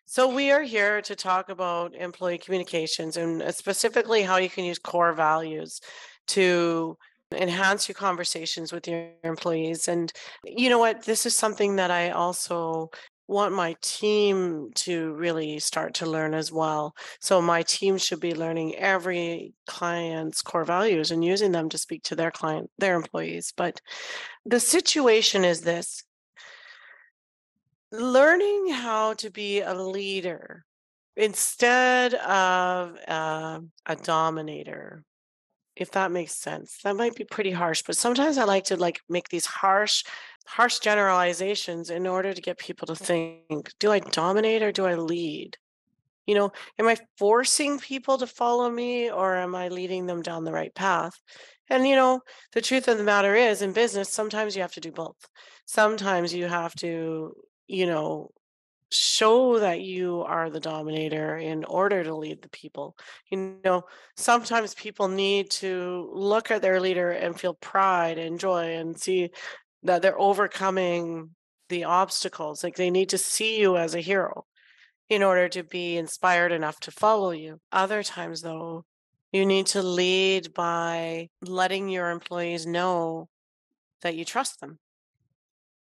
So, we are here to talk about employee communications and specifically how you can use core values to enhance your conversations with your employees. And you know what? This is something that I also want my team to really start to learn as well. So, my team should be learning every client's core values and using them to speak to their employees. But the situation is this: learning how to be a leader instead of a dominator, if that makes sense. That might be pretty harsh, but sometimes I like to make these harsh generalizations in order to get people to think, do I dominate or do I lead? You know, am I forcing people to follow me or am I leading them down the right path? And the truth of the matter is, in business, sometimes you have to do both. Sometimes you have to, you know, show that you are the dominator in order to lead the people. You know, Sometimes people need to look at their leader and feel pride and joy and see that they're overcoming the obstacles. Like they need to see you as a hero in order to be inspired enough to follow you. Other times, though, you need to lead by letting your employees know that you trust them.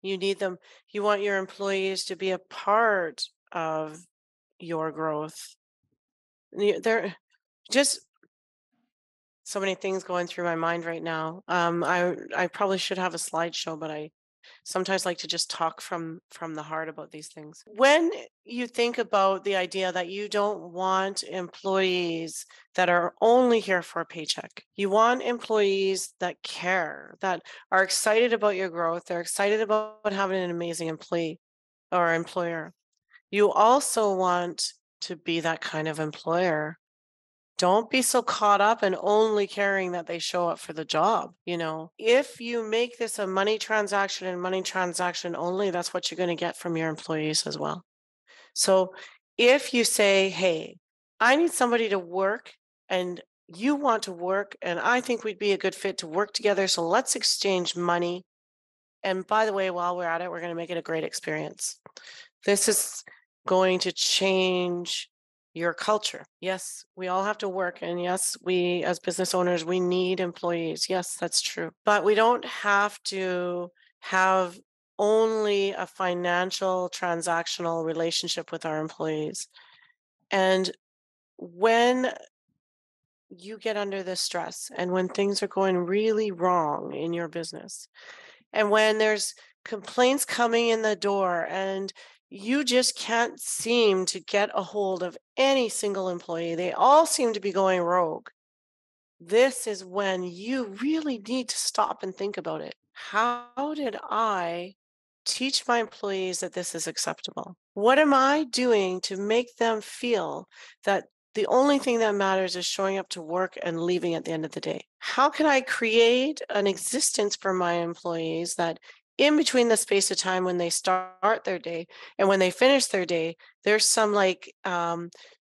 You want your employees to be a part of your growth. There just so many things going through my mind right now. I probably should have a slideshow, but I sometimes like to just talk from the heart about these things. When you think about the idea that you don't want employees that are only here for a paycheck, you want employees that care, that are excited about your growth, they're excited about having an amazing employee or employer. You also want to be that kind of employer. Don't be so caught up in only caring that they show up for the job. If you make this a money transaction and money transaction only, that's what you're going to get from your employees as well. So if you say, hey, I need somebody to work and you want to work, and I think we'd be a good fit to work together. So let's exchange money. And by the way, while we're at it, we're going to make it a great experience. This is going to change your culture. Yes, we all have to work. And yes, we as business owners, we need employees. Yes, that's true. But we don't have to have only a financial transactional relationship with our employees. And when you get under this stress and when things are going really wrong in your business, and when there's complaints coming in the door and you just can't seem to get a hold of any single employee, they all seem to be going rogue. This is when you really need to stop and think about it. How did I teach my employees that this is acceptable? What am I doing to make them feel that the only thing that matters is showing up to work and leaving at the end of the day? How can I create an existence for my employees that in between the space of time when they start their day and when they finish their day, there's some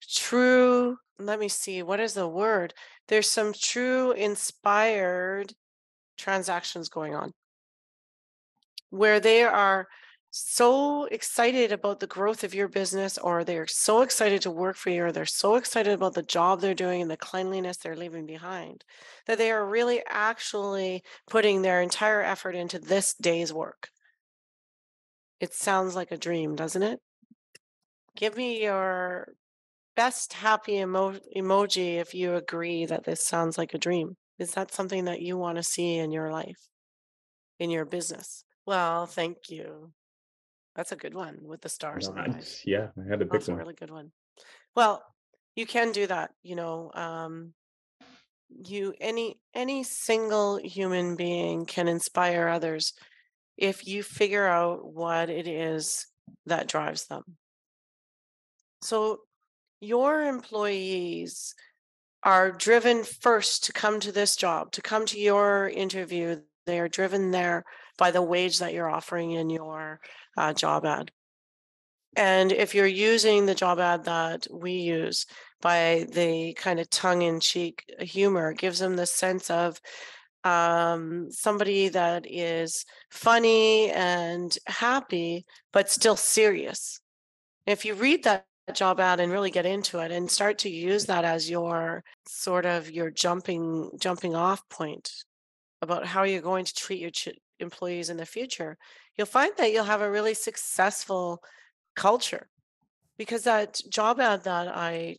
true, let me see, what is the word? There's some true inspired transactions going on where they are so excited about the growth of your business, or they're so excited to work for you, or they're so excited about the job they're doing and the cleanliness they're leaving behind, that they are really actually putting their entire effort into this day's work. It sounds like a dream, doesn't it? Give me your best happy emoji if you agree that this sounds like a dream. Is that something that you want to see in your life, in your business? Well, thank you. That's a good one with the stars in the eyes. Yeah, I had to pick That's a one. really good one. Well, you can do that. Any single human being can inspire others if you figure out what it is that drives them. So your employees are driven first to come to this job, to come to your interview. They are driven there by the wage that you're offering in your job ad. And if you're using the job ad that we use by the kind of tongue in cheek humor, it gives them the sense of somebody that is funny and happy, but still serious. If you read that job ad and really get into it and start to use that as your sort of your jumping off point about how you're going to treat your employees in the future, you'll find that you'll have a really successful culture. Because that job ad that I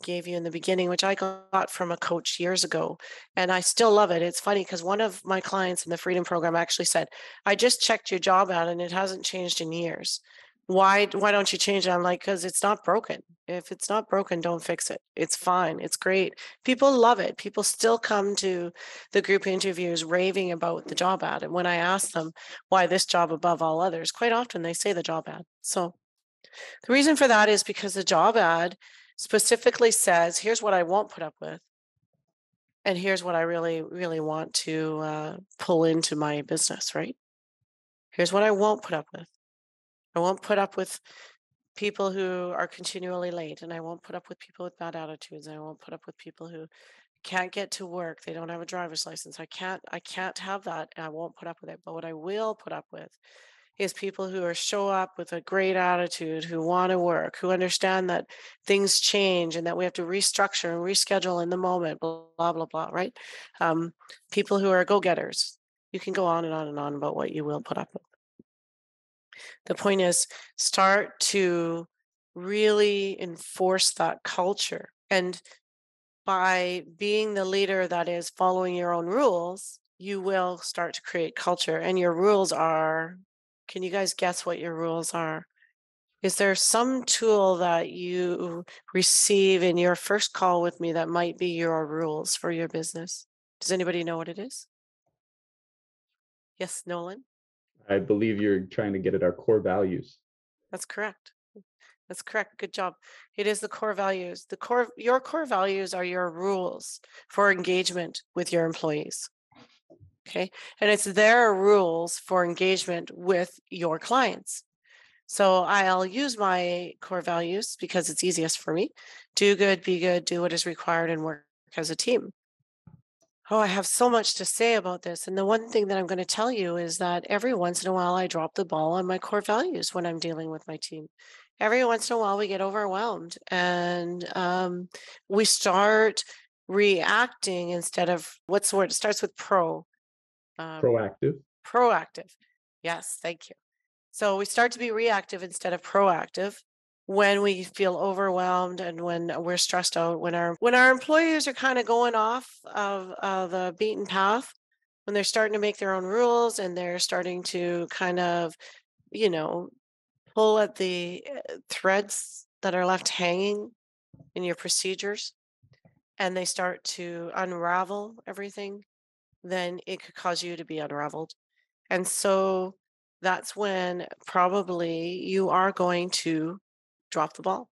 gave you in the beginning, which I got from a coach years ago, and I still love it. It's funny because one of my clients in the Freedom Program actually said, "I just checked your job ad and it hasn't changed in years. Why don't you change it?" I'm like, "Because it's not broken. If it's not broken, don't fix it. It's fine. It's great. People love it. People still come to the group interviews raving about the job ad. And when I ask them why this job above all others, quite often they say the job ad. So the reason for that is because the job ad specifically says, here's what I won't put up with, and here's what I really, really want to pull into my business, right? Here's what I won't put up with. I won't put up with people who are continually late, and I won't put up with people with bad attitudes. And I won't put up with people who can't get to work. They don't have a driver's license. I can't have that, and I won't put up with it. But what I will put up with is people who are show up with a great attitude, who want to work, who understand that things change and that we have to restructure and reschedule in the moment, blah blah blah, right? Um, People who are go-getters. You can go on and on and on about what you will put up with. The point is, start to really enforce that culture. And by being the leader that is following your own rules, you will start to create culture. And your rules are, can you guys guess what your rules are? Is there some tool that you receive in your first call with me that might be your rules for your business? Does anybody know what it is? Yes, Nolan? I believe you're trying to get at our core values. That's correct. That's correct. Good job. It is the core values. Your core values are your rules for engagement with your employees. Okay. And it's their rules for engagement with your clients. So I'll use my core values because it's easiest for me. Do good, be good, do what is required, and work as a team. Oh, I have so much to say about this. And the one thing that I'm going to tell you is that every once in a while, I drop the ball on my core values when I'm dealing with my team. Every once in a while, we get overwhelmed and we start reacting instead of what's the word? It starts with um, Proactive. proactive. Yes, thank you. So we start to be reactive instead of proactive when we feel overwhelmed and when we're stressed out, when our employees are kind of going off of the beaten path, when they're starting to make their own rules and they're starting to kind of, you know, pull at the threads that are left hanging in your procedures and they start to unravel everything, then it could cause you to be unraveled. And so that's when probably you are going to drop the ball.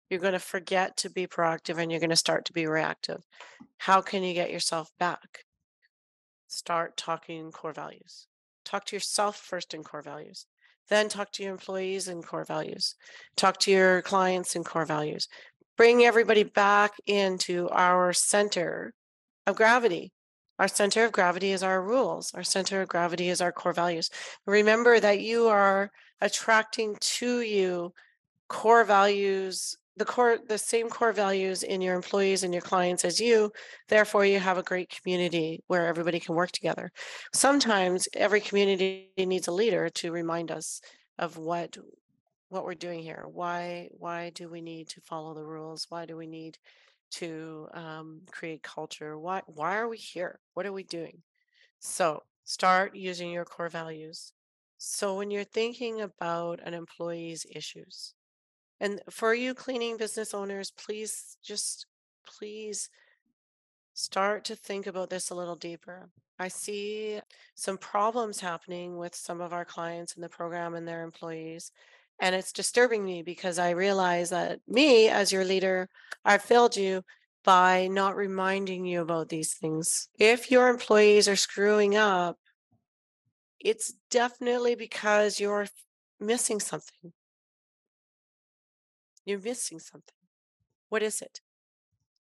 You're going to forget to be proactive and you're going to start to be reactive. How can you get yourself back? Start talking in core values. Talk to yourself first in core values. Then talk to your employees in core values. Talk to your clients in core values. Bring everybody back into our center of gravity. Our center of gravity is our rules. Our center of gravity is our core values. Remember that you are attracting to you core values, the same core values in your employees and your clients as you. Therefore, you have a great community where everybody can work together. Sometimes every community needs a leader to remind us of what we're doing here. Why do we need to follow the rules? Why do we need to create culture? Why are we here? What are we doing? So start using your core values. So when you're thinking about an employee's issues, and for you cleaning business owners, please start to think about this a little deeper. I see some problems happening with some of our clients in the program and their employees. And it's disturbing me because I realize that me, as your leader, I failed you by not reminding you about these things. If your employees are screwing up, it's definitely because you're missing something. You're missing something. What is it?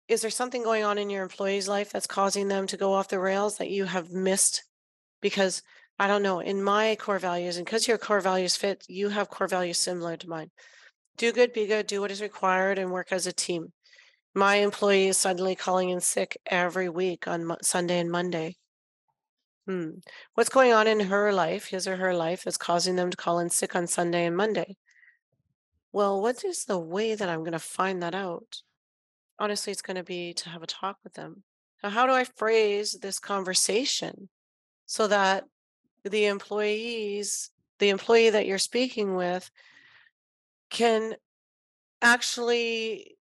Is there something going on in your employee's life that's causing them to go off the rails that you have missed? Because I don't know, in my core values, and because your core values fit, you have core values similar to mine. Do good, be good, do what is required, and work as a team. My employee is suddenly calling in sick every week on Sunday and Monday. Hmm. What's going on in her life, his or her life, that's causing them to call in sick on Sunday and Monday? Well, what is the way that I'm going to find that out? Honestly, it's going to be to have a talk with them. Now, how do I phrase this conversation so that the employees, the employee that you're speaking with, can actually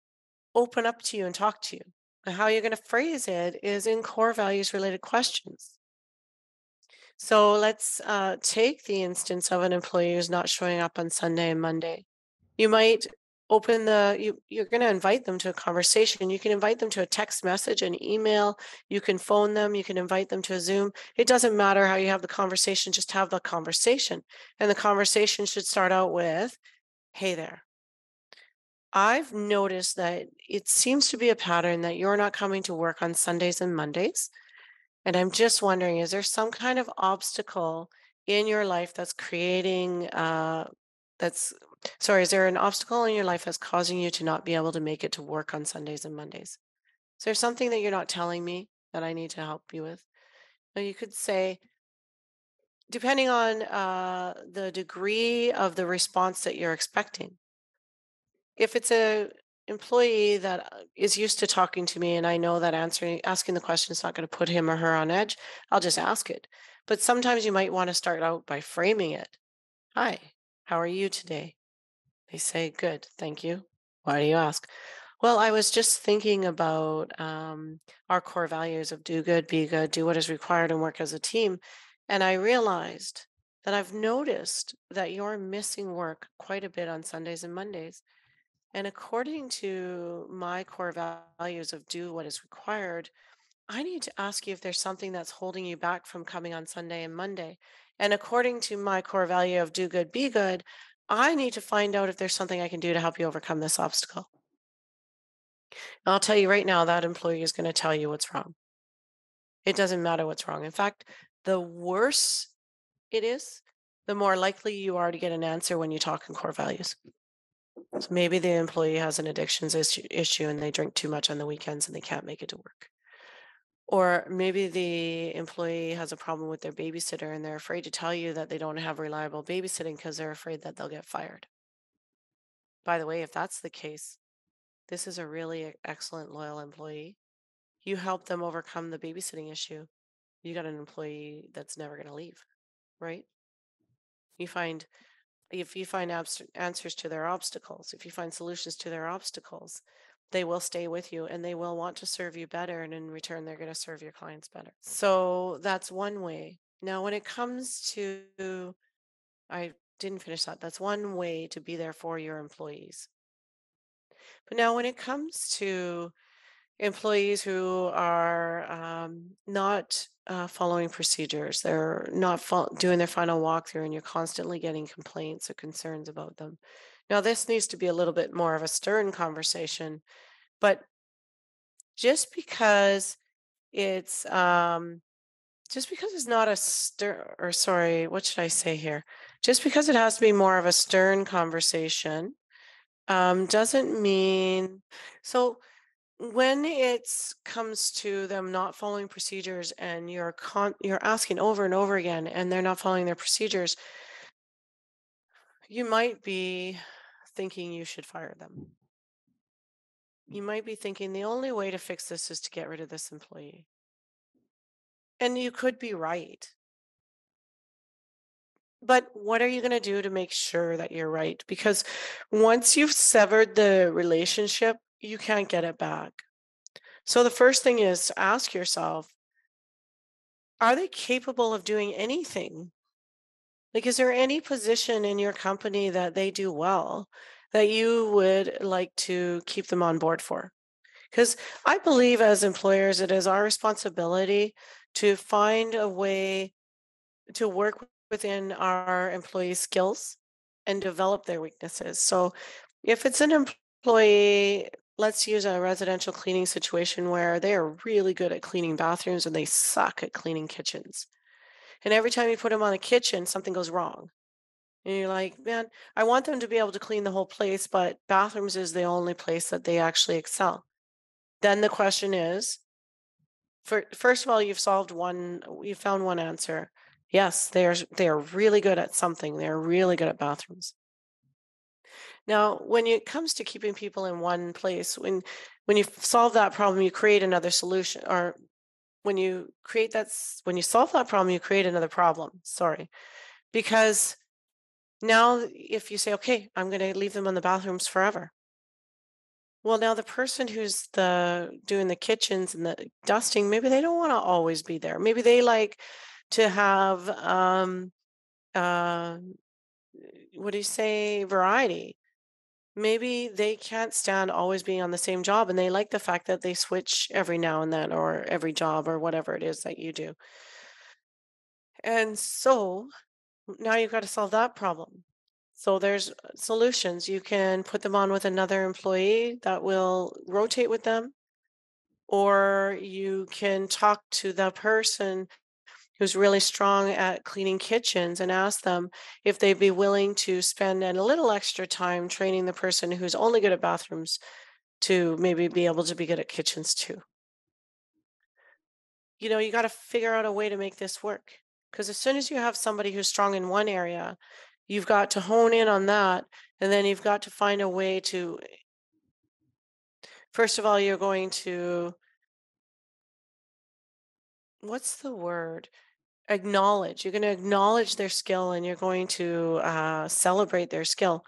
open up to you and talk to you? And how you're going to phrase it is in core values related questions. So let's take the instance of an employee who's not showing up on Sunday and Monday. You might you're going to invite them to a conversation. You can invite them to a text message, an email, you can phone them, you can invite them to a Zoom. It doesn't matter how you have the conversation, just have the conversation. And the conversation should start out with, "Hey there. I've noticed that it seems to be a pattern that you're not coming to work on Sundays and Mondays. And I'm just wondering, is there some kind of obstacle in your life that's creating, that's, sorry, is there an obstacle in your life that's causing you to not be able to make it to work on Sundays and Mondays? Is there something that you're not telling me that I need to help you with?" Now you could say, depending on the degree of the response that you're expecting. If it's a employee that is used to talking to me and I know that asking the question is not going to put him or her on edge, I'll just ask it. But sometimes you might want to start out by framing it. "Hi, how are you today?" They say, "Good, thank you." "Why do you ask?" "Well, I was just thinking about our core values of do good, be good, do what is required, and work as a team. And I realized that I've noticed that you're missing work quite a bit on Sundays and Mondays. And according to my core values of do what is required, I need to ask you if there's something that's holding you back from coming on Sunday and Monday. And according to my core value of do good, be good, I need to find out if there's something I can do to help you overcome this obstacle." And I'll tell you right now, that employee is going to tell you what's wrong. It doesn't matter what's wrong. In fact, the worse it is, the more likely you are to get an answer when you talk in core values. So maybe the employee has an addictions issue and they drink too much on the weekends and they can't make it to work. Or maybe the employee has a problem with their babysitter and they're afraid to tell you that they don't have reliable babysitting because they're afraid that they'll get fired. By the way, if that's the case, this is a really excellent, loyal employee. You help them overcome the babysitting issue. You got an employee that's never going to leave, right? You find If you find answers to their obstacles, if you find solutions to their obstacles, they will stay with you and they will want to serve you better. And in return, they're going to serve your clients better. So that's one way. Now, when it comes to, I didn't finish that. That's one way to be there for your employees. But now, when it comes to employees who are not following procedures, they're not doing their final walkthrough, and you're constantly getting complaints or concerns about them. Now, this needs to be a little bit more of a stern conversation, but just because it's just because it's not a stern, or sorry, what should I say here? Just because it has to be more of a stern conversation doesn't mean so. When it comes to them not following procedures and you're asking over and over again and they're not following their procedures, you might be thinking you should fire them. You might be thinking the only way to fix this is to get rid of this employee. And you could be right. But what are you going to do to make sure that you're right? Because once you've severed the relationship, you can't get it back. So the first thing is to ask yourself, are they capable of doing anything? Like, is there any position in your company that they do well that you would like to keep them on board for? Because I believe as employers, it is our responsibility to find a way to work within our employees' skills and develop their weaknesses. So if it's an employee, let's use a residential cleaning situation where they are really good at cleaning bathrooms and they suck at cleaning kitchens. And every time you put them on a kitchen, something goes wrong. And you're like, man, I want them to be able to clean the whole place, but bathrooms is the only place that they actually excel. Then the question is, first of all, you found one answer. Yes, they are really good at something. They're really good at bathrooms. Now, when it comes to keeping people in one place, when you solve that problem, you create another solution. Or when you solve that problem, you create another problem. Sorry, because now if you say, okay, I'm going to leave them in the bathrooms forever. Well, now the person who's the doing the kitchens and the dusting, maybe they don't want to always be there. Maybe they like to have uh, what do you say, variety. Maybe they can't stand always being on the same job and they like the fact that they switch every now and then or every job or whatever it is that you do. And so now you've got to solve that problem. So there's solutions. You can put them on with another employee that will rotate with them, or you can talk to the person who's really strong at cleaning kitchens and ask them if they'd be willing to spend a little extra time training the person who's only good at bathrooms to maybe be able to be good at kitchens too. You got to figure out a way to make this work. Because as soon as you have somebody who's strong in one area, you've got to hone in on that. And then you've got to find a way to, first of all, you're going to, what's the word? Acknowledge. You're going to acknowledge their skill and you're going to celebrate their skill.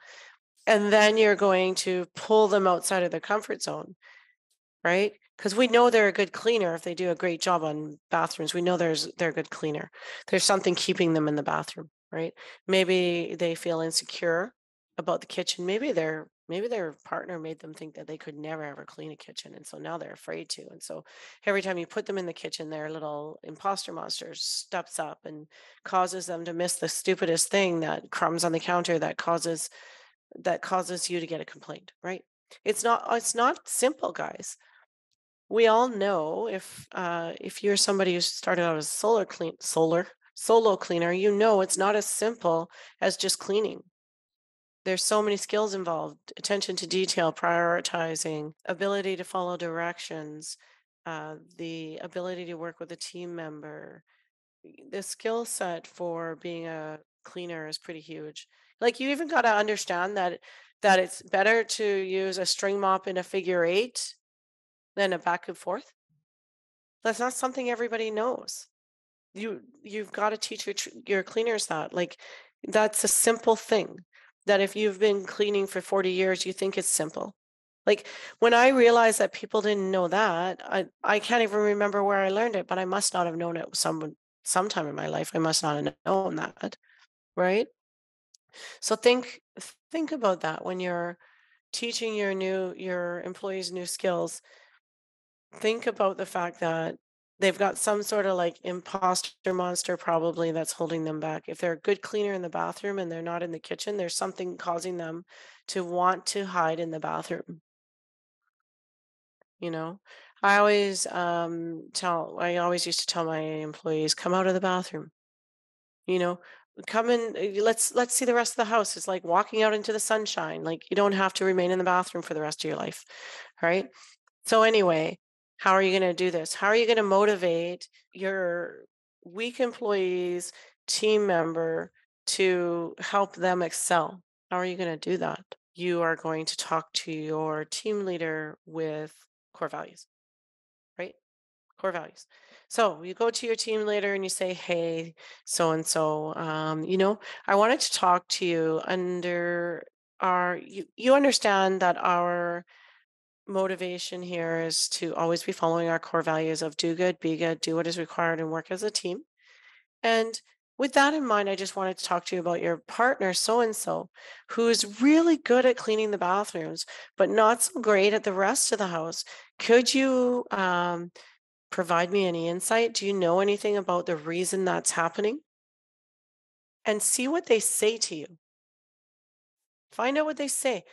And then you're going to pull them outside of their comfort zone, right? Because we know they're a good cleaner if they do a great job on bathrooms. We know they're a good cleaner. There's something keeping them in the bathroom, right? Maybe they feel insecure about the kitchen. Maybe their partner made them think that they could never ever clean a kitchen, and so now they're afraid to. And so every time you put them in the kitchen, their little imposter monster steps up and causes them to miss the stupidest thing, that crumbs on the counter that causes you to get a complaint, right? It's not simple, guys. We all know, if you're somebody who started out as solar solo cleaner, you know it's not as simple as just cleaning. There's so many skills involved: attention to detail, prioritizing, ability to follow directions, the ability to work with a team member. The skill set for being a cleaner is pretty huge. Like, you even got to understand that it's better to use a string mop in a figure eight than a back and forth. That's not something everybody knows. You've got to teach your cleaners that. Like, that's a simple thing that if you've been cleaning for 40 years, you think it's simple. Like, when I realized that people didn't know that, I can't even remember where I learned it, but I must not have known it sometime in my life. I must not have known that, right? So think about that when you're teaching your employees new skills. Think about the fact that they've got some sort of like imposter monster probably that's holding them back. If they're a good cleaner in the bathroom and they're not in the kitchen, there's something causing them to want to hide in the bathroom, you know? I always used to tell my employees, come out of the bathroom, you know, come in, let's see the rest of the house. It's like walking out into the sunshine. Like, you don't have to remain in the bathroom for the rest of your life, right? So anyway, how are you going to do this? How are you going to motivate your weak employees, team member, to help them excel? How are you going to do that? You are going to talk to your team leader with core values, right? Core values. So you go to your team leader and you say, "Hey, so and so, I wanted to talk to you under you understand that our motivation here is to always be following our core values of do good, be good, do what is required, and work as a team. And with that in mind, I just wanted to talk to you about your partner, so and so, who's really good at cleaning the bathrooms, but not so great at the rest of the house. Could you provide me any insight? Do you know anything about the reason that's happening?" And see what they say to you. Find out what they say.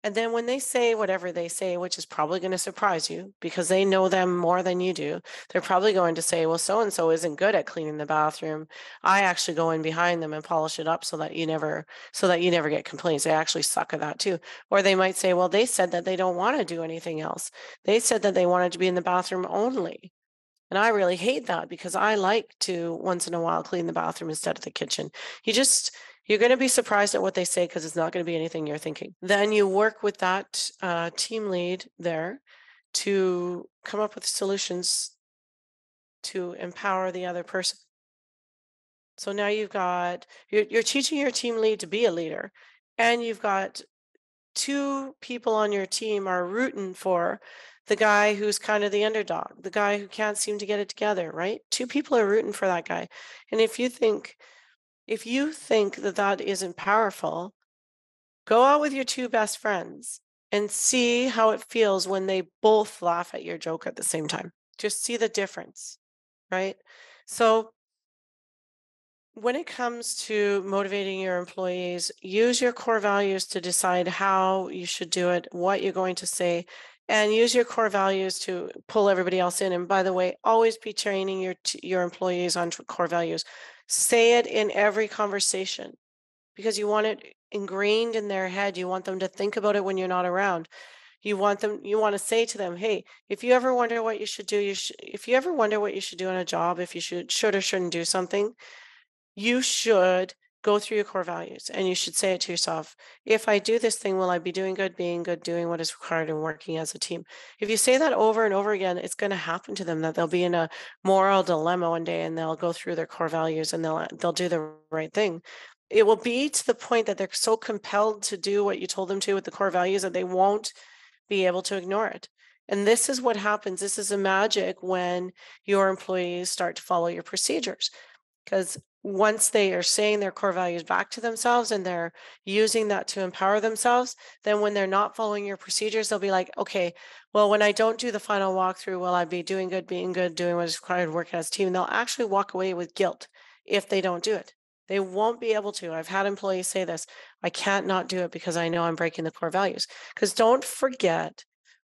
And then when they say whatever they say, which is probably going to surprise you because they know them more than you do, they're probably going to say, well, so and so isn't good at cleaning the bathroom. I actually go in behind them and polish it up so that you never get complaints. They actually suck at that too. Or they might say, well, they said that they don't want to do anything else. They said that they wanted to be in the bathroom only. And I really hate that because I like to once in a while clean the bathroom instead of the kitchen. You just you're going to be surprised at what they say because it's not going to be anything you're thinking. Then you work with that team lead there to come up with solutions to empower the other person. So now you're teaching your team lead to be a leader, and you've got two people on your team are rooting for the guy who's kind of the underdog, the guy who can't seem to get it together, right? Two people are rooting for that guy. And if you think that that isn't powerful, go out with your two best friends and see how it feels when they both laugh at your joke at the same time. Just see the difference, right? So when it comes to motivating your employees, use your core values to decide how you should do it, what you're going to say, and use your core values to pull everybody else in. And by the way, always be training your employees on core values. Say it in every conversation because you want it ingrained in their head. You want them to think about it when you're not around. You want to say to them, hey, if you ever wonder what you should do, if you ever wonder what you should do in a job, if you should or shouldn't do something, you should go through your core values and you should say it to yourself. If I do this thing, will I be doing good, being good, doing what is required, and working as a team? If you say that over and over again, it's going to happen to them that they'll be in a moral dilemma one day and they'll go through their core values and they'll do the right thing. It will be to the point that they're so compelled to do what you told them to with the core values that they won't be able to ignore it. And this is what happens. This is a magic when your employees start to follow your procedures. Because once they are saying their core values back to themselves and they're using that to empower themselves, then when they're not following your procedures, they'll be like, okay, well, when I don't do the final walkthrough, will I be doing good, being good, doing what is required, working as a team? And they'll actually walk away with guilt if they don't do it. They won't be able to. I've had employees say this, I can't not do it because I know I'm breaking the core values. Because don't forget,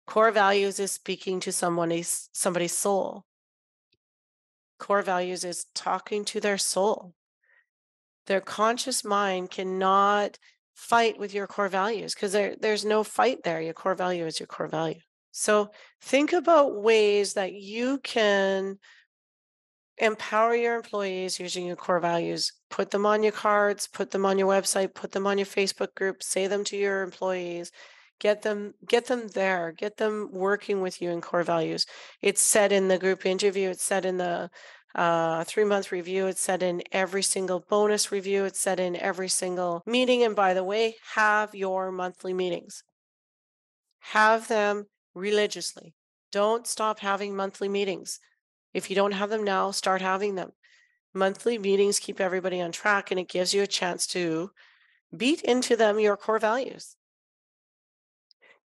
core values is speaking to somebody's soul. Core values is talking to their soul. Their conscious mind cannot fight with your core values because there's no fight there. Your core value is your core value. So think about ways that you can empower your employees using your core values. Put them on your cards, put them on your website, put them on your Facebook group, say them to your employees. Get them there, get them working with you in core values. It's said in the group interview, it's said in the 3-month review, it's said in every single bonus review, it's said in every single meeting. And by the way, have your monthly meetings. Have them religiously. Don't stop having monthly meetings. If you don't have them now, start having them. Monthly meetings keep everybody on track and it gives you a chance to beat into them your core values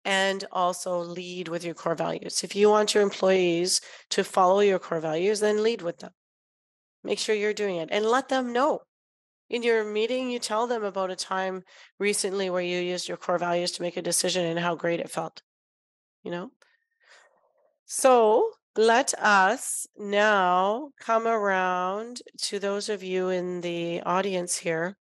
and also lead with your core values. If you want your employees to follow your core values, then lead with them. Make sure you're doing it and let them know. In your meeting, you tell them about a time recently where you used your core values to make a decision and how great it felt, you know? So let us now come around to those of you in the audience here.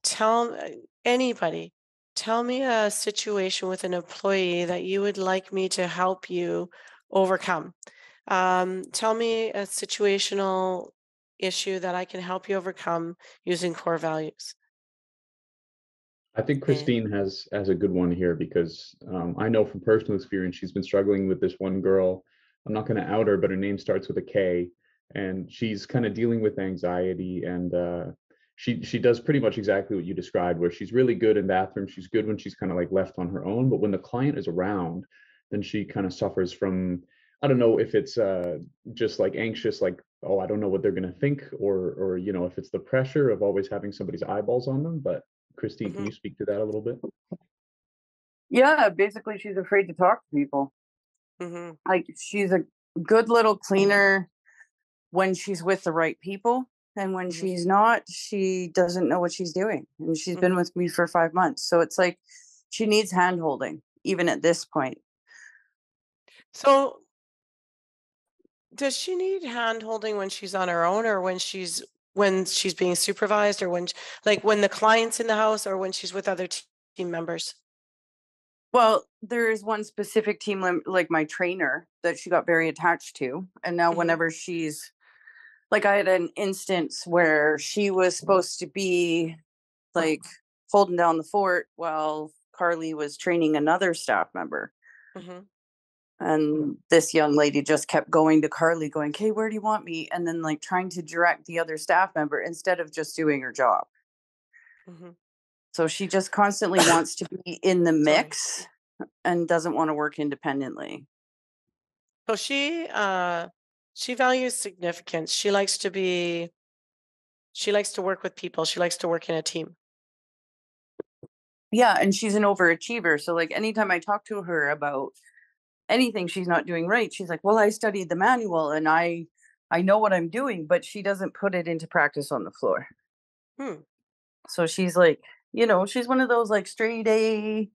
Tell anybody, tell me a situation with an employee that you would like me to help you overcome. Tell me a situational issue that I can help you overcome using core values. I think Yeah. Christine has a good one here because I know from personal experience she's been struggling with this one girl. I'm not going to out her, but her name starts with a K, and she's kind of dealing with anxiety, and she does pretty much exactly what you described, where she's really good in bathrooms. She's good when she's kind of like left on her own, but when the client is around, then she kind of suffers from, I don't know if it's just like anxious, like, oh, I don't know what they're going to think, or if it's the pressure of always having somebody's eyeballs on them, but Christine, can Hmm. you speak to that a little bit? Yeah, basically she's afraid to talk to people. Hmm. Like she's a good little cleaner when she's with the right people. And when Hmm. she's not, she doesn't know what she's doing. And she's been Hmm. with me for 5 months. So it's like She needs hand holding, even at this point. So, does she need hand holding when she's on her own, or when she's being supervised, or like when the client's in the house, or when she's with other team members? Well, there is one specific like my trainer, that she got very attached to. And now, Hmm. whenever she's like, I had an instance where she was supposed to be like holding down the fort while Carly was training another staff member. Hmm. And this young lady just kept going to Carly, going, "Okay, where do you want me?" And then like trying to direct the other staff member instead of just doing her job. Hmm. So she just constantly wants to be in the Sorry. mix and doesn't want to work independently. So she values significance. She likes to work with people. She likes to work in a team. Yeah, and she's an overachiever. So like anytime I talk to her about anything she's not doing right, she's like, "Well, I studied the manual and I know what I'm doing," but she doesn't put it into practice on the floor. Hmm. So she's like, she's one of those like straight A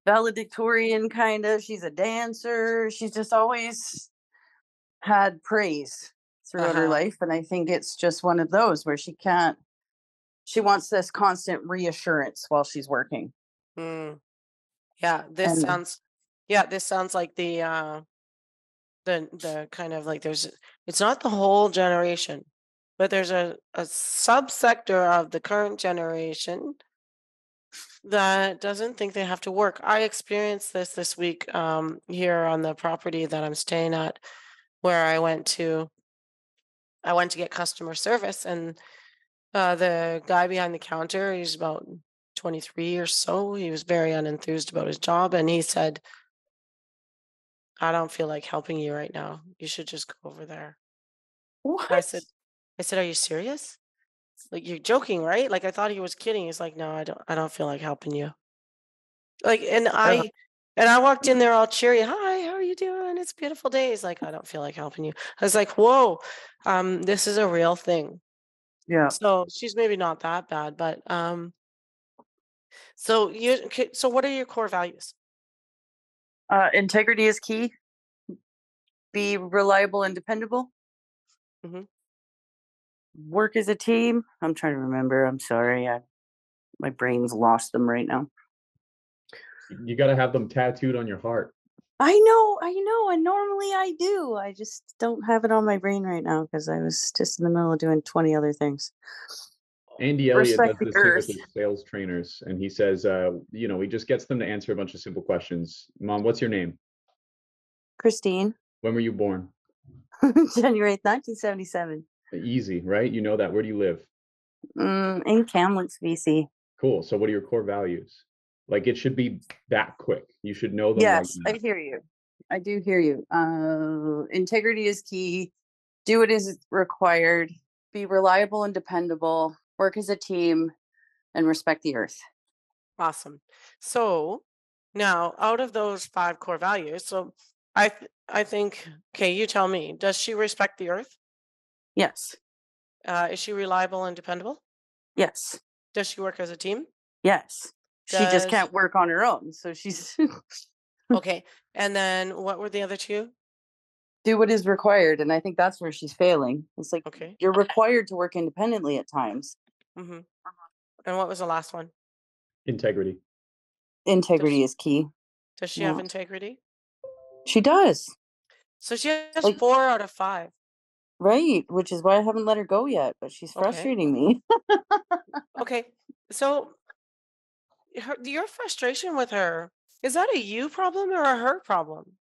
valedictorian kind of. She's a dancer. She's just always had praise throughout her Uh-huh. life, and I think it's just one of those where she wants this constant reassurance while she's working. Mm. Yeah, And this sounds like the kind of like it's not the whole generation, but there's a subsector of the current generation that doesn't think they have to work. I experienced this week here on the property that I'm staying at, where I went to get customer service, and the guy behind the counter, he's about 23 or so. He was very unenthused about his job, and he said, "I don't feel like helping you right now. You should just go over there." I what? said, "Are you serious? Like, you're joking, right?" Like, I thought he was kidding. He's like, "No, I don't feel like helping you." Like, Uh, and I walked in there all cheery. "Hi, how are you doing? It's a beautiful day." He's like, "I don't feel like helping you." I was like, "Whoa, this is a real thing." yeah. So she's maybe not that bad, but so what are your core values? Integrity is key. Be reliable and dependable. Hmm. Work as a team. I'm trying to remember. I'm sorry. My brain's lost them right now. You got to have them tattooed on your heart. I know, and normally I do. I just don't have it on my brain right now because I was just in the middle of doing 20 other things. Andy Elliott Respect does the this too with earth. his sales trainers, and he says, he just gets them to answer a bunch of simple questions. Mom, what's your name? Christine, When were you born? January 8th, 1977. Easy, right? You know that. Where do you live? In Kamloops, BC. Cool. So what are your core values? Like it should be that quick. You should know them like Yes, I that. hear you. I do hear you. Integrity is key. Do what is required. Be reliable and dependable. Work as a team and respect the earth. Awesome. So now, out of those five core values, so I think, okay, you tell me, does she respect the earth? Yes. Is she reliable and dependable? Yes. Does she work as a team? Yes. She just Does can't work on her own. So she's Okay. And then what were the other two? do what is required. And I think that's where she's failing. It's like Okay. you're required to work independently at times. Mm-hmm. And what was the last one? Integrity. Integrity Does is key. does she have Yeah. integrity? She does. So she has Like, 4 out of 5. right. Which is why I haven't let her go yet, but she's Okay. frustrating me. Okay. So your frustration with her, is that a you problem or a her problem?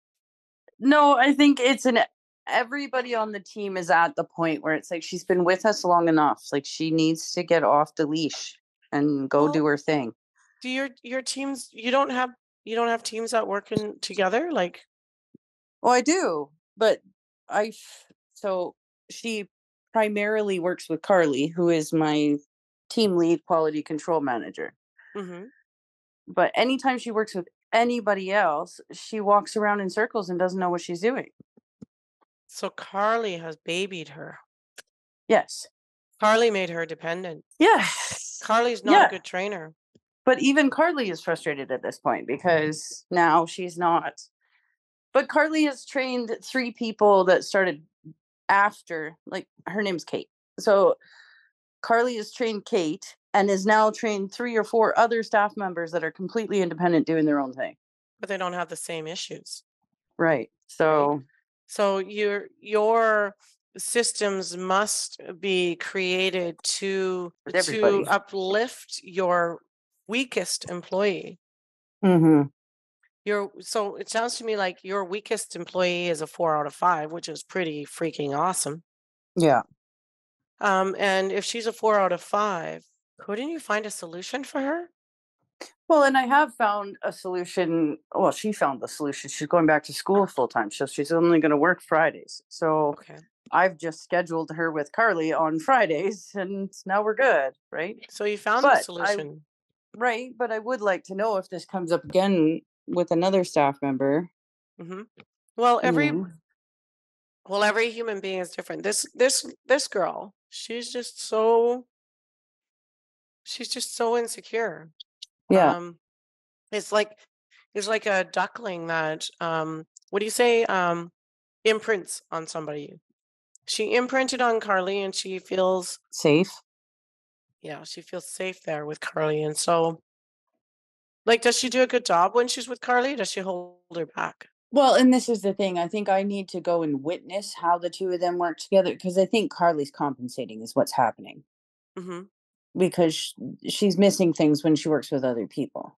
No, I think it's an everybody on the team is at the point where it's like she's been with us long enough. Like she needs to get off the leash and go do Well, her thing. do your teams, you don't have teams that work in together? Like, Oh, I do. But so she primarily works with Carly, who is my team lead quality control manager. mm-hmm. But anytime she works with anybody else, she walks around in circles and doesn't know what she's doing. So Carly has babied her. Yes. Carly made her dependent. Yes. Carly's not a Yeah. good trainer. But even Carly is frustrated at this point because now she's not. But Carly has trained 3 people that started after, like, her name's Kate. So Carly has trained Kate and is now trained 3 or 4 other staff members that are completely independent doing their own thing. But they don't have the same issues, Right. right? So So your systems must be created with to everybody. uplift your weakest employee. Mhm. So it sounds to me like your weakest employee is a 4 out of 5, which is pretty freaking awesome. Yeah. And if she's a 4 out of 5, couldn't you find a solution for her? Well, and I have found a solution. Well, she found the solution. She's going back to school full time, so she's only going to work Fridays. So Okay. I've just scheduled her with Carly on Fridays, and now we're good, right? So you found the But I solution. Right, but I would like to know if this comes up again with another staff member. Hmm. Well, You know, every human being is different. This girl, she's just so insecure. yeah, Um, it's like a duckling that what do you say? Imprints on somebody. She imprinted on Carly, and safe. she feels safe there with Carly. And so, like, does she do a good job when she's with Carly? Does she hold her back? Well, and this is the thing. I think I need to go and witness how the 2 of them work together because I think Carly's compensating is what's happening Hmm. because she's missing things when she works with other people.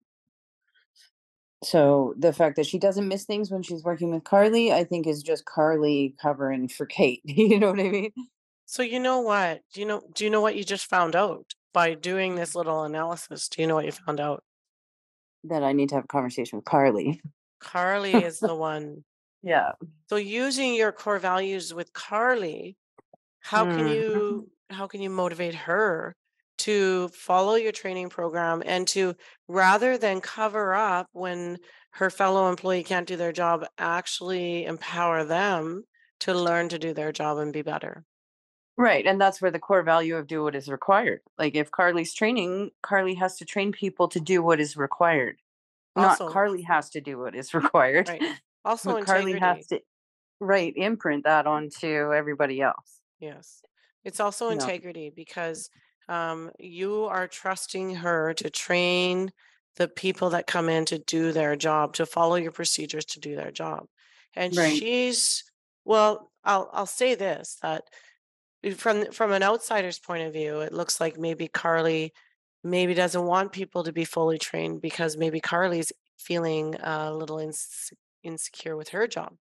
So the fact that she doesn't miss things when she's working with Carly, I think is just Carly covering for Kate. You know what I mean? So you know what? Do you know what you just found out by doing this little analysis? Do you know what you found out? That I need to have a conversation with Carly. Carly is the one. Yeah. So using your core values with Carly, how can Mm. you motivate her to follow your training program and to, rather than cover up when her fellow employee can't do their job, actually empower them to learn to do their job and be better? Right, and that's where the core value of do what is required. Like if Carly's training, Carly has to train people to do what is required. Not Also, Carly has to do what is required, right. Also but Carly has integrity. to right imprint that onto everybody else. Yes. It's also Yeah. integrity because you are trusting her to train the people that come in to do their job, to follow your procedures to do their job. And Right. well, I'll say this, that from an outsider's point of view, it looks like maybe Carly maybe doesn't want people to be fully trained because maybe Carly's feeling a little insecure with her job.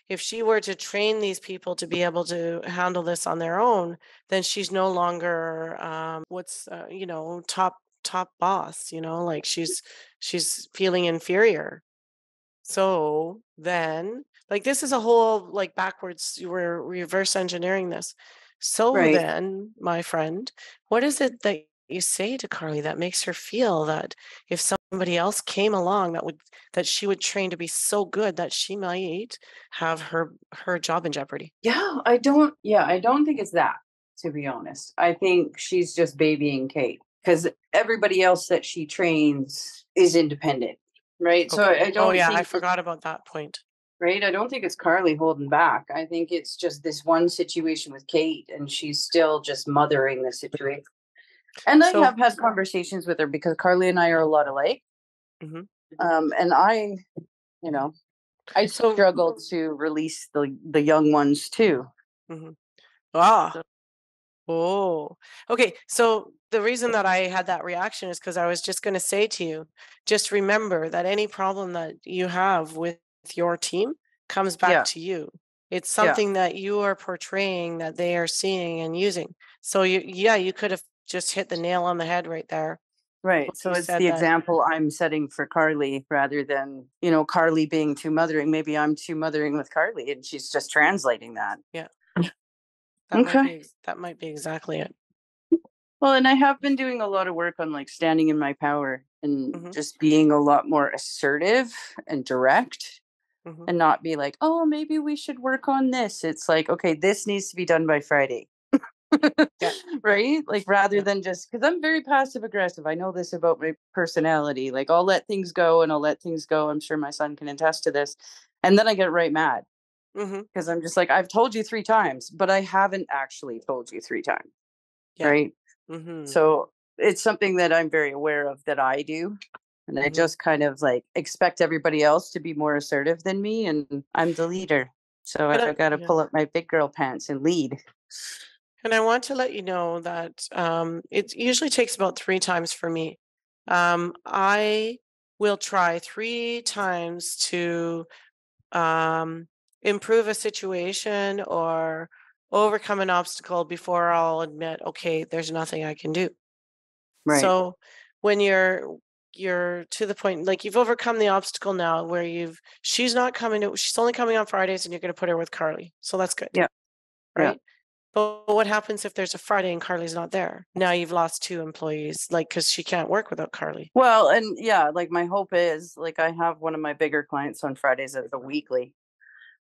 If she were to train these people to be able to handle this on their own, then she's no longer what's top boss. Like she's feeling inferior. So then, like, this is a whole, like, backwards, we're reverse engineering this. So Right. then, my friend, what is it that you say to Carly that makes her feel that if somebody else came along that she would train to be so good that she might have her job in jeopardy? I don't think it's that, to be honest. I think she's just babying Kate because everybody else that she trains is independent. Right. So Okay. I Oh don't yeah, I think forgot about that point. right? I don't think it's Carly holding back. I think it's just this one situation with Kate, and she's still just mothering the situation. And I So, have had conversations with her because Carly and I are a lot alike. mhm. And you know, I So, struggle to release the young ones too. mhm. Ah, So, oh, okay. So the reason that I had that reaction is because I was just going to say to you, just remember that any problem that you have with your team comes back yeah, to you. It's yeah, something that you are portraying that they are seeing and using. So you could have just hit the nail on the head right there right. when So you it's said the that. example I'm setting for Carly rather than Carly being too mothering. Maybe I'm too mothering with Carly, and she's just translating that. Yeah, Okay. that might be exactly it. Well, and I have been doing a lot of work on like standing in my power and Hmm. just being a lot more assertive and direct Hmm. and not be like, oh, maybe we should work on this. It's like, okay, this needs to be done by Friday. Yeah. Right? Like rather Yeah. than just because I'm very passive aggressive. I know this about my personality. Like I'll let things go and I'll let things go. I'm sure my son can attest to this. And then I get right mad Hmm. because I'm just like, I've told you 3 times, but I haven't actually told you 3 times. Yeah. Right. Hmm. So it's something that I'm very aware of that I do. And I Hmm. just kind of like expect everybody else to be more assertive than me. And I'm the leader. So And I got to yeah. pull up my big girl pants and lead. And I want to let you know that it usually takes about 3 times for me. I will try 3 times to um, improve a situation or overcome an obstacle before I'll admit, okay, there's nothing I can do. Right. So when you're to the point like you've overcome the obstacle now where she's only coming on Fridays and you're going to put her with Carly. So that's good, Yeah. Yeah. right? But what happens if there's a Friday and Carly's not there? Now you've lost 2 employees, like because she can't work without Carly. Well, and yeah, like my hope is like I have one of my bigger clients on Fridays as a weekly,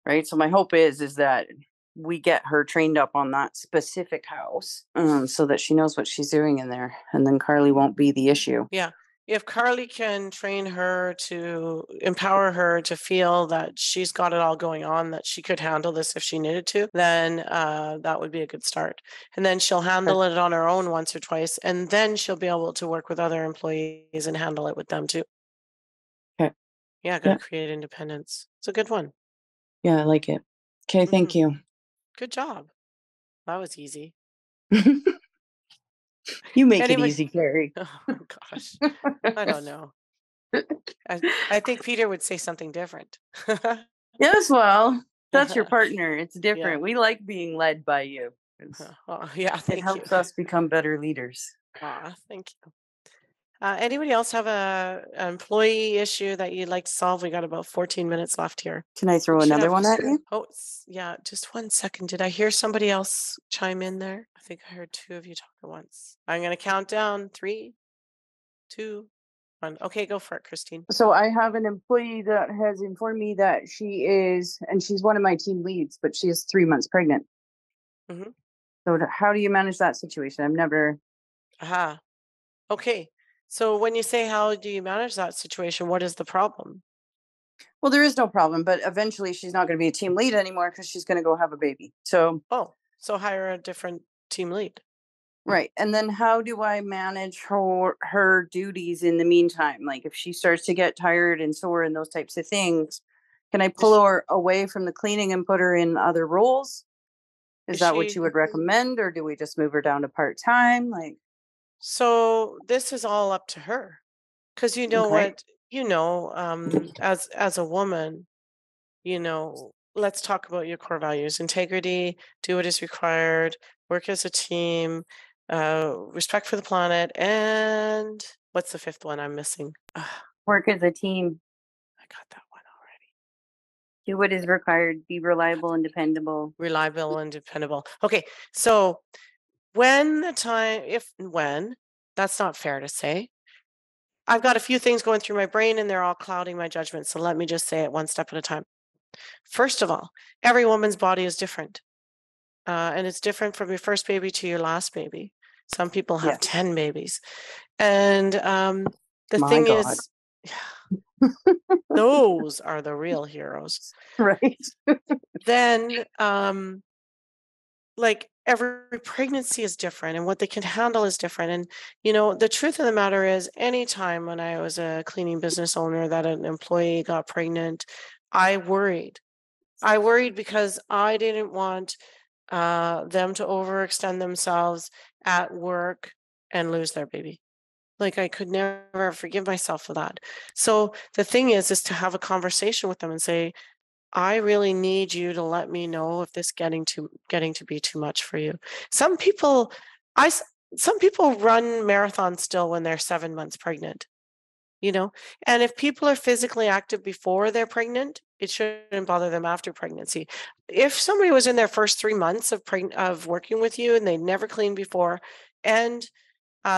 right? So my hope is that we get her trained up on that specific house, so that she knows what she's doing in there, and then Carly won't be the issue. Yeah. If Carly can train her to empower her to feel that she's got it all going on, that she could handle this if she needed to, then that would be a good start. And then she'll Okay. handle it on her own once or twice, and then she'll be able to work with other employees and handle it with them too. Okay. Yeah, got to Yeah. create independence. It's a good one. Yeah, I like it. Okay, Hmm. thank you. Good job. That was easy. You make it Anybody? easy, Carrie. Oh gosh, I don't know. I think Peter would say something different. Yes, well, that's your partner. It's Yeah. different. We like being led by you. Oh, yeah. It Thank you. helps us become better leaders. Thank you. Anybody else have an employee issue that you'd like to solve? We got about 14 minutes left here. Can I We throw should another have. one at you? Oh, yeah. Just 1 second. Did I hear somebody else chime in there? I think I heard two of you talk at once. I'm going to count down. 3, 2, 1. Okay, go for it, Christine. So I have an employee that has informed me that she's one of my team leads, but she is 3 months pregnant. Hmm. So how do you manage that situation? I've never. Aha. Okay. So when you say how do you manage that situation, what is the problem? Well, there is no problem, but eventually she's not going to be a team lead anymore because she's going to go have a baby. So, Oh, so hire a different team lead. right. And then how do I manage her duties in the meantime? Like if she starts to get tired and sore and those types of things, can I pull Is, her away from the cleaning and put her in other roles? Is is that what you she would recommend, or do we just move her down to part time? Like, so this is all up to her. Because you know okay, what, as a woman, let's talk about your core values: integrity, do what is required, work as a team, respect for the planet, and what's the fifth one I'm missing? work as a team, I got that one already. do what is required, be I got reliable that. and dependable. Reliable and dependable. Okay, so when the time, if when, that's not fair to say. I've got a few things going through my brain and they're all clouding my judgment. So let me just say it one step at a time. First of all, every woman's body is different. And it's different from your first baby to your last baby. Some people have Yes, 10 babies. And the my thing God, is, those are the real heroes. right? Then, like every pregnancy is different and what they can handle is different. And, the truth of the matter is, anytime when I was a cleaning business owner that an employee got pregnant, I worried. I worried because I didn't want them to overextend themselves at work and lose their baby. Like I could never forgive myself for that. So the thing is to have a conversation with them and say, I really need you to let me know if this getting to be too much for you. Some people, I s- some people run marathons still when they're 7 months pregnant, you know? And if people are physically active before they're pregnant, it shouldn't bother them after pregnancy. If somebody was in their first 3 months of working with you and they never cleaned before and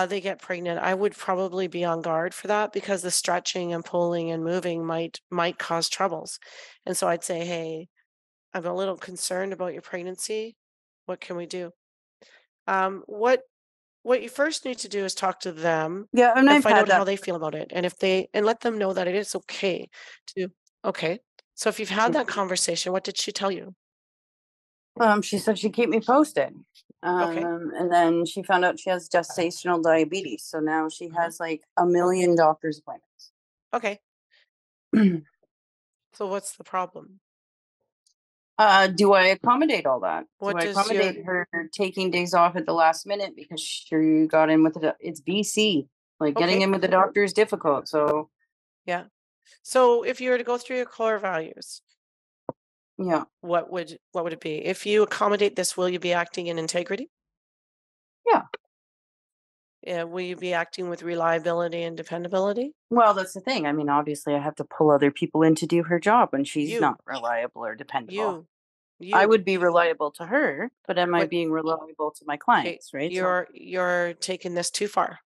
they get pregnant, I would probably be on guard for that because the stretching and pulling and moving might cause troubles. And so I'd say, hey, I'm a little concerned about your pregnancy. What can we do? What you first need to do is talk to them Yeah, and and I've find had out how that. they feel about it. And if they and let them know that it is okay to okay. So if you've had that conversation, what did she tell you? She said she'd keep me posted. Okay. And then she found out she has gestational diabetes. So now she Uh-huh. has like a million doctor's appointments. Okay. So what's the problem? Do I accommodate all that? Do What I does your accommodate her taking days off at the last minute because she got in with it? It's BC. Like getting okay. in with the doctor is difficult. So Yeah. So if you were to go through your core values, yeah, what would it be? If you accommodate this, will you be acting in integrity? yeah. Will you be acting with reliability and dependability? Well, that's the thing. I mean, obviously, I have to pull other people in to do her job when she's You, not reliable or dependable. you, I you. would be reliable to her, but am I What being reliable to my okay, clients, right? So, you're taking this too far.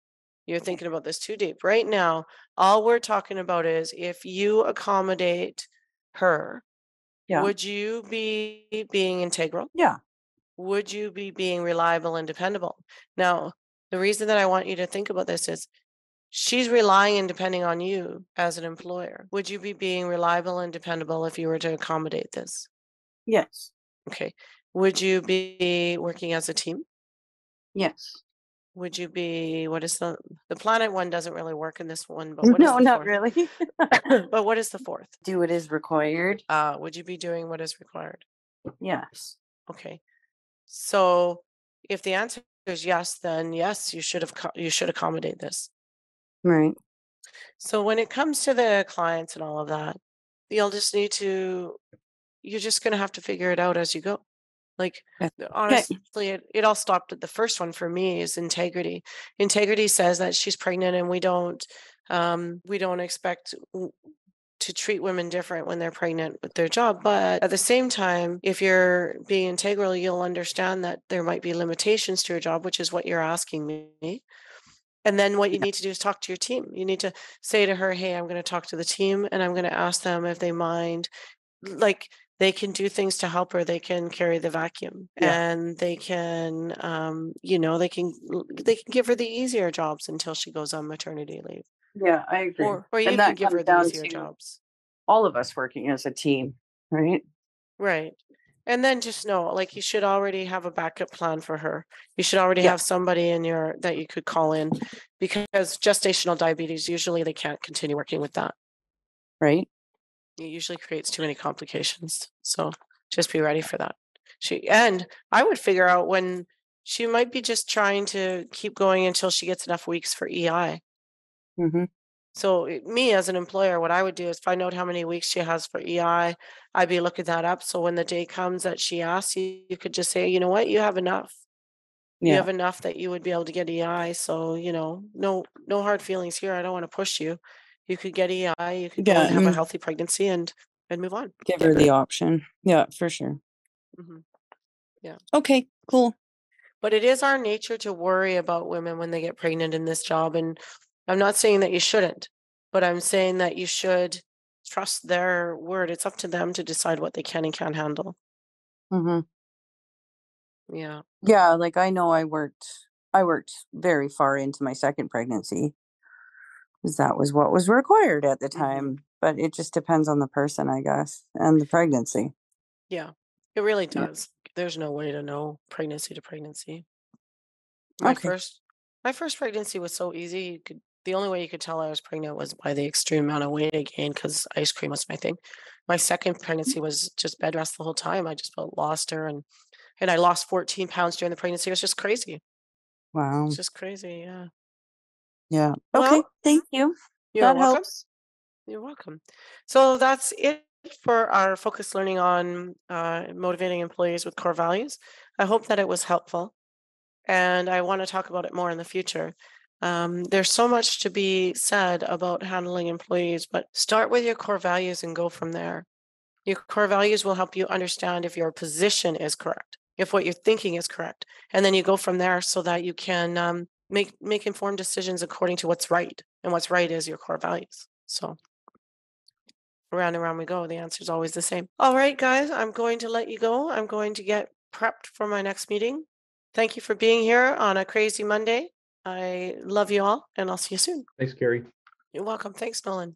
You're thinking about this too deep. Right now, all we're talking about is if you accommodate her, yeah, would you be being integral? yeah, Would you be being reliable and dependable? Now, the reason that I want you to think about this is she's relying and depending on you as an employer. Would you be being reliable and dependable if you were to accommodate this? yes, Okay. Would you be working as a team? yes. Would you be what is the planet one doesn't really work in this one, but what is No, the not fourth? really. But what is the fourth? Do what is required. Would you be doing what is required? Yes, Okay. So if the answer is yes, then yes, you should accommodate this. right. So when it comes to the clients and all of that, you'll just need to you're just gonna have to figure it out as you go. Like Okay. honestly, it all stopped at the first one for me is integrity. Integrity says that she's pregnant and we don't expect to treat women different when they're pregnant with their job. But at the same time, if you're being integral, you'll understand that there might be limitations to your job, which is what you're asking me. And then what you need to do is talk to your team. You need to say to her, hey, I'm going to talk to the team and I'm going to ask them if they mind. Like they can do things to help her. They can carry the vacuum Yeah, and they can, they can give her the easier jobs until she goes on maternity leave. yeah, I agree. Or you And can that give comes her the down easier to jobs. all of us working as a team, right? Right. And then just know, like, you should already have a backup plan for her. You should already Yeah, have somebody in your that you could call in because gestational diabetes, usually they can't continue working with that. right. It usually creates too many complications. So just be ready for that. And I would figure out when she might be just trying to keep going until she gets enough weeks for EI. Hmm. So me as an employer, what I would do is find out how many weeks she has for EI. I'd be looking that up. So when the day comes that she asks you, you could just say, you know what, you have enough. You Yeah, have enough that you would be able to get EI. So, no hard feelings here. I don't want to push you. You could get EI, you could go yeah, and have a and healthy pregnancy and move on. give her the option. Yeah, for sure. Hmm. Yeah. Okay, cool. But it is our nature to worry about women when they get pregnant in this job. And I'm not saying that you shouldn't, but I'm saying that you should trust their word. It's up to them to decide what they can and can't handle. Hmm. Yeah. Yeah, like I know I worked very far into my second pregnancy because that was what was required at the Hmm. time. But it just depends on the person, I guess, and the pregnancy. Yeah. It really Yeah. does. There's no way to know pregnancy to pregnancy. My Okay. first my first pregnancy was so easy. The only way you could tell I was pregnant was by the extreme amount of weight I gained because ice cream was my thing. My second pregnancy was just bed rest the whole time. I just felt lost her and I lost 14 pounds during the pregnancy. It was just crazy. It's Wow. just crazy. Yeah. Yeah. Okay. Well, Thank you. you're That welcome. helps. You're welcome. So that's it for our focus learning on motivating employees with core values. I hope that it was helpful. And I want to talk about it more in the future. There's so much to be said about handling employees, but start with your core values and go from there. Your core values will help you understand if your position is correct, if what you're thinking is correct, and then you go from there so that you can make informed decisions according to what's right, and what's right is your core values. So around and around we go. The answer is always the same. All right, guys, I'm going to let you go. I'm going to get prepped for my next meeting. Thank you for being here on a crazy Monday. I love you all, and I'll see you soon. Thanks, Carrie. You're welcome. Thanks, Nolan.